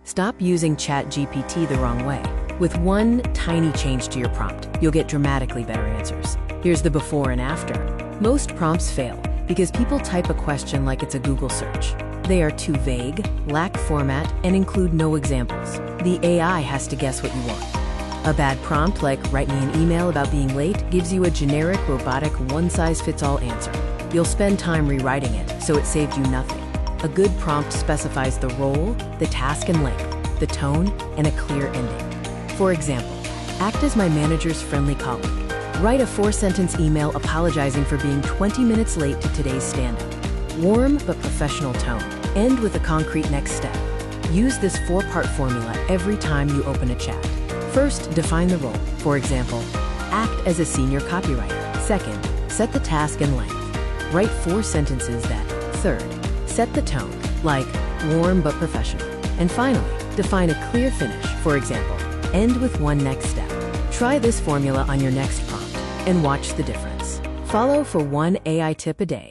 Stop using ChatGPT the wrong way. With one tiny change to your prompt, you'll get dramatically better answers. Here's the before and after. Most prompts fail because people type a question like it's a Google search. They are too vague, lack format, and include no examples. The AI has to guess what you want. A bad prompt like "write me an email about being late" gives you a generic, robotic, one-size-fits-all answer. You'll spend time rewriting it, so it saved you nothing. A good prompt specifies the role, the task and length, the tone, and a clear ending. For example, act as my manager's friendly colleague. Write a 4-sentence email apologizing for being 20 minutes late to today's stand-up. Warm but professional tone. End with a concrete next step. Use this 4-part formula every time you open a chat. First, define the role. For example, act as a senior copywriter. Second, set the task and length. Write 4 sentences that. Third, set the tone, like warm but professional. And finally, define a clear finish. For example, end with one next step. Try this formula on your next prompt and watch the difference. Follow for one AI tip a day.